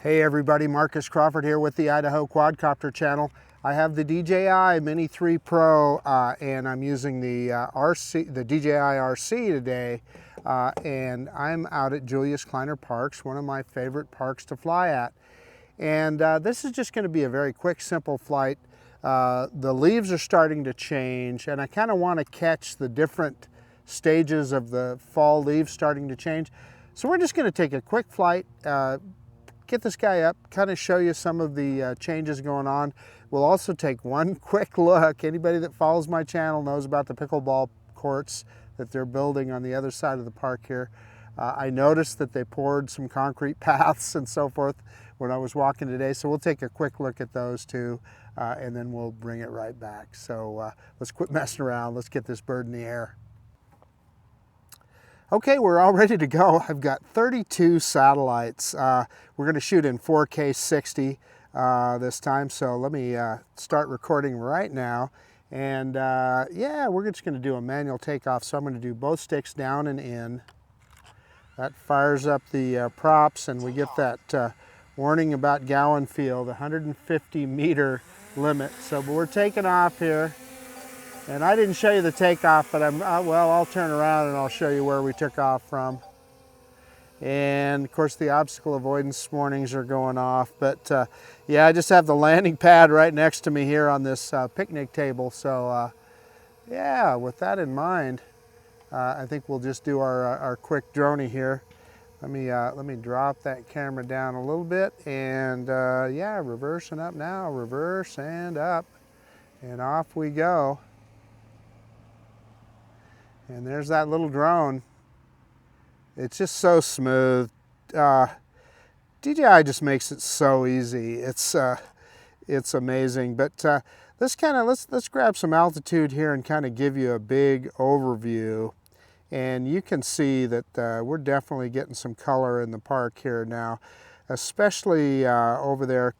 Hey everybody, Marcus Crawford here with the Idaho Quadcopter channel. I have the DJI Mini 3 Pro and I'm using the the DJI RC today, and I'm out at Julius Kleiner Parks, one of my favorite parks to fly at. And this is just going to be a very quick, simple flight. The leaves are starting to change, and I kind of want to catch the different stages of the fall leaves starting to change. So we're just going to take a quick flight, get this guy up, kind of show you some of the changes going on. We'll also take one quick look. Anybody that follows my channel knows about the pickleball courts that they're building on the other side of the park here. I noticed that they poured some concrete paths and so forth when I was walking today, so we'll take a quick look at those too, and then we'll bring it right back. So let's quit messing around. Let's get this bird in the air. Okay, we're all ready to go. I've got 32 satellites. We're going to shoot in 4K 60 this time, so let me start recording right now. And yeah, we're just going to do a manual takeoff, so I'm going to do both sticks down and in. That fires up the props, and we get that warning about Gowan Field, 150 meter limit. So we're taking off here. And I didn't show you the takeoff, but well, I'll turn around and I'll show you where we took off from. And of course the obstacle avoidance warnings are going off, but yeah, I just have the landing pad right next to me here on this picnic table. So yeah, with that in mind, I think we'll just do our quick droney here. Let me drop that camera down a little bit, and yeah, reversing up now, reverse and up, and off we go. And there's that little drone. It's just so smooth. DJI just makes it so easy. It's amazing. But let's grab some altitude here and kind of give you a big overview. And you can see that we're definitely getting some color in the park here now, especially over there,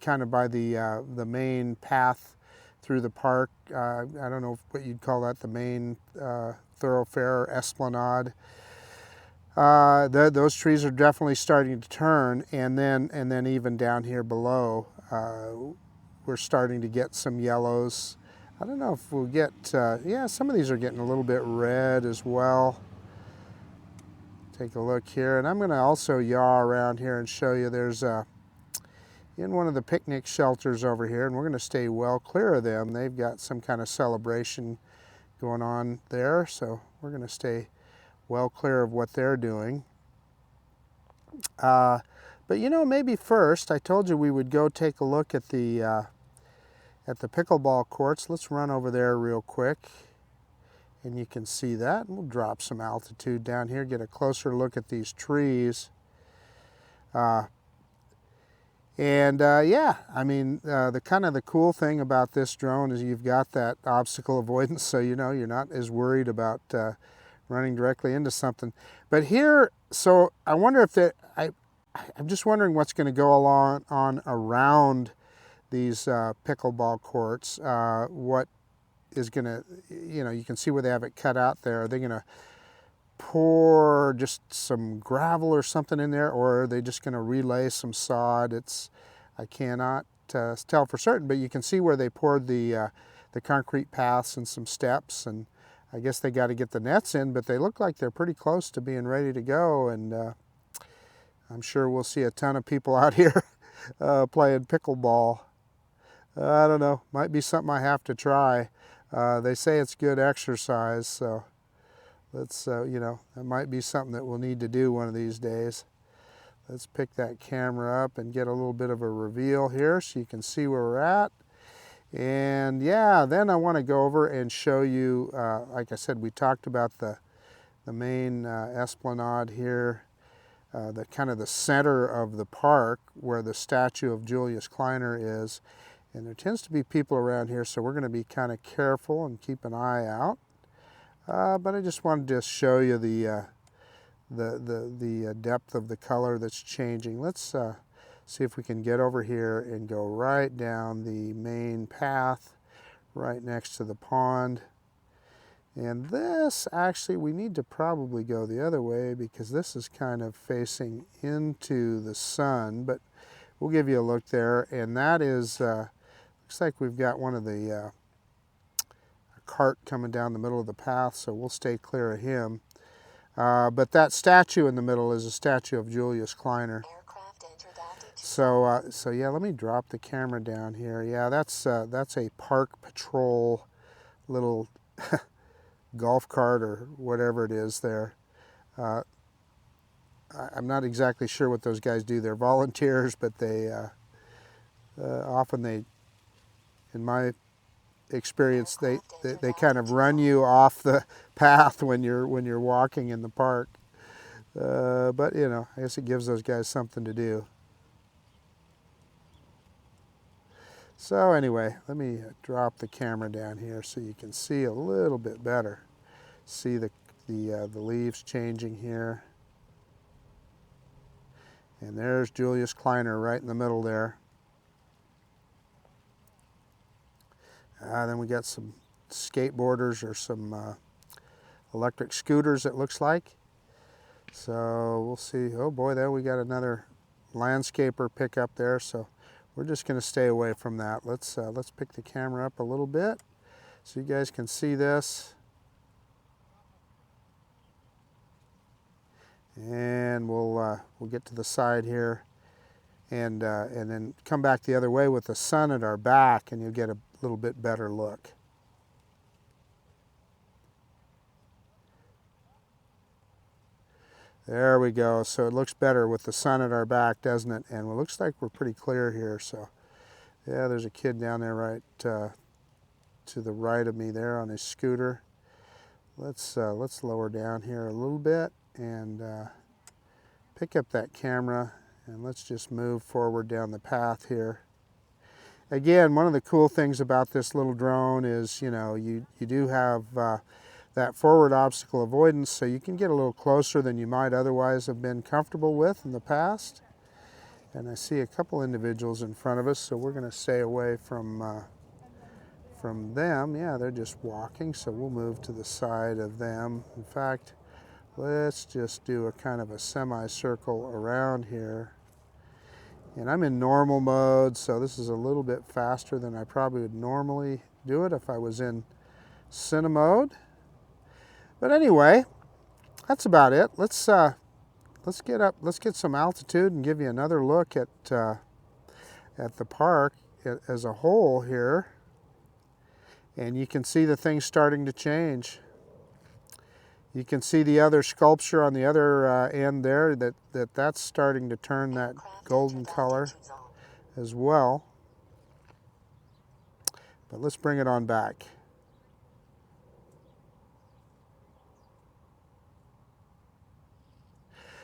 kind of by the main path through the park. I don't know what you'd call that, the main thoroughfare, esplanade. Those trees are definitely starting to turn, and then even down here below, we're starting to get some yellows. I don't know if we'll get, yeah, some of these are getting a little bit red as well. Take a look here, and I'm going to also yaw around here and show you there's in one of the picnic shelters over here, and we're going to stay well clear of them. They've got some kind of celebration going on there, so we're going to stay well clear of what they're doing. But you know, maybe first, I told you we would go take a look at the pickleball courts. Let's run over there real quick, and you can see that. We'll drop some altitude down here, get a closer look at these trees. Yeah, I mean, the cool thing about this drone is you've got that obstacle avoidance, so you know you're not as worried about running directly into something. But here, so I wonder if I'm just wondering what's going to go on around these pickleball courts. What is going to, you know, you can see where they have it cut out there. Are they going to pour just some gravel or something in there, or are they just going to relay some sod? I cannot tell for certain, but you can see where they poured the concrete paths and some steps, and I guess they got to get the nets in, but they look like they're pretty close to being ready to go, and I'm sure we'll see a ton of people out here playing pickleball. I don't know, might be something I have to try. They say it's good exercise, so let's, you know, that might be something that we'll need to do one of these days. Let's pick that camera up and get a little bit of a reveal here so you can see where we're at. And yeah, then I want to go over and show you, like I said, we talked about the main esplanade here, the kind of the center of the park where the statue of Julius Kleiner is. And there tends to be people around here, so we're going to be kind of careful and keep an eye out. But I just wanted to show you the depth of the color that's changing. Let's see if we can get over here and go right down the main path right next to the pond. And this, actually, we need to probably go the other way because this is kind of facing into the sun, but we'll give you a look there. And that is, looks like we've got one of the a cart coming down the middle of the path, so we'll stay clear of him. But that statue in the middle is a statue of Julius Kleiner. So yeah, let me drop the camera down here. Yeah, that's a park patrol little golf cart or whatever it is there. I'm not exactly sure what those guys do. They're volunteers, but they often, in my experience, they kind of run you off the path when you're walking in the park. But you know, I guess it gives those guys something to do. So anyway, let me drop the camera down here so you can see a little bit better. See the leaves changing here. And there's Julius Kleiner right in the middle there. Then we got some skateboarders or some electric scooters, it looks like. So we'll see. Oh boy, there we got another landscaper pickup there. So we're just going to stay away from that. Let's pick the camera up a little bit so you guys can see this. And we'll get to the side here, and then come back the other way with the sun at our back, and you'll get a little bit better look. There we go. So it looks better with the sun at our back, doesn't it? And it looks like we're pretty clear here. So yeah, there's a kid down there right to the right of me there on his scooter. Let's lower down here a little bit and pick up that camera, and let's just move forward down the path here. Again, one of the cool things about this little drone is, you know, you do have that forward obstacle avoidance, so you can get a little closer than you might otherwise have been comfortable with in the past. And I see a couple individuals in front of us, so we're going to stay away from them. Yeah, they're just walking, so we'll move to the side of them. In fact, let's just do a kind of a semicircle around here. And I'm in normal mode, so this is a little bit faster than I probably would normally do it if I was in cine mode. But anyway, that's about it. Let's get up, let's get some altitude and give you another look at the park as a whole here. And you can see the things starting to change. You can see the other sculpture on the other end there, that's starting to turn that golden color as well. But let's bring it on back.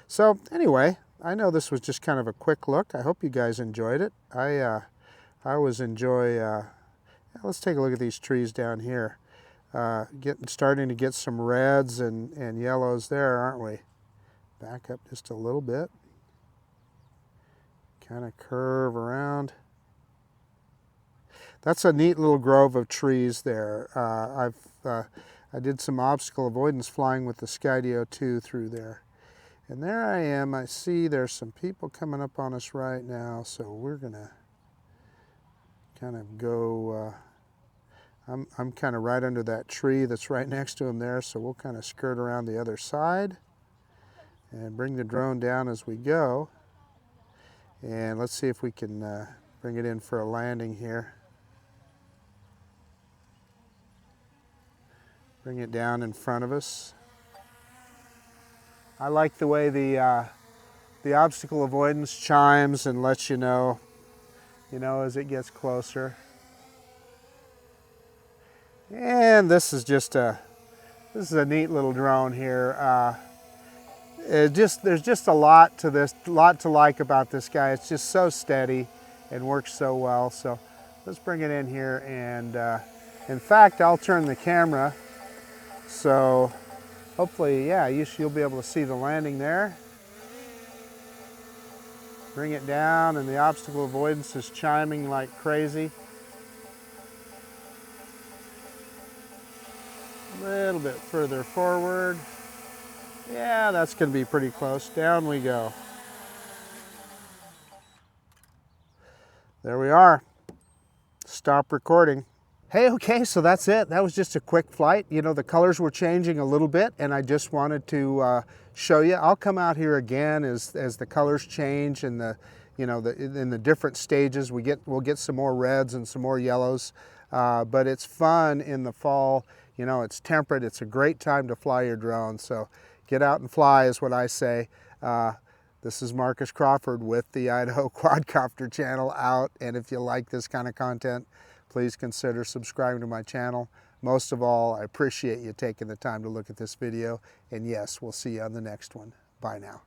So anyway, I know this was just kind of a quick look. I hope you guys enjoyed it. I always enjoy, let's take a look at these trees down here. Starting to get some reds and yellows there, aren't we? Back up just a little bit. Kind of curve around. That's a neat little grove of trees there. I did some obstacle avoidance flying with the Skydio 2 through there. And there I am. I see there's some people coming up on us right now, so we're gonna kind of go. I'm kind of right under that tree that's right next to him there, so we'll kind of skirt around the other side and bring the drone down as we go. And let's see if we can bring it in for a landing here. Bring it down in front of us. I like the way the obstacle avoidance chimes and lets you know as it gets closer. And this is a neat little drone here. There's just a lot to like about this guy. It's just so steady and works so well. So let's bring it in here, and in fact, I'll turn the camera. So hopefully, yeah, you'll be able to see the landing there. Bring it down, and the obstacle avoidance is chiming like crazy. A little bit further forward. Yeah, that's going to be pretty close. Down we go. There we are. Stop recording. Hey, okay, so that's it. That was just a quick flight. You know, the colors were changing a little bit, and I just wanted to show you. I'll come out here again as the colors change and in the different stages. We'll get some more reds and some more yellows, but it's fun in the fall. You know, it's temperate. It's a great time to fly your drone. So get out and fly is what I say. This is Marcus Crawford with the Idaho Quadcopter channel out, and if you like this kind of content, please consider subscribing to my channel. Most of all, I appreciate you taking the time to look at this video, and yes, we'll see you on the next one. Bye now.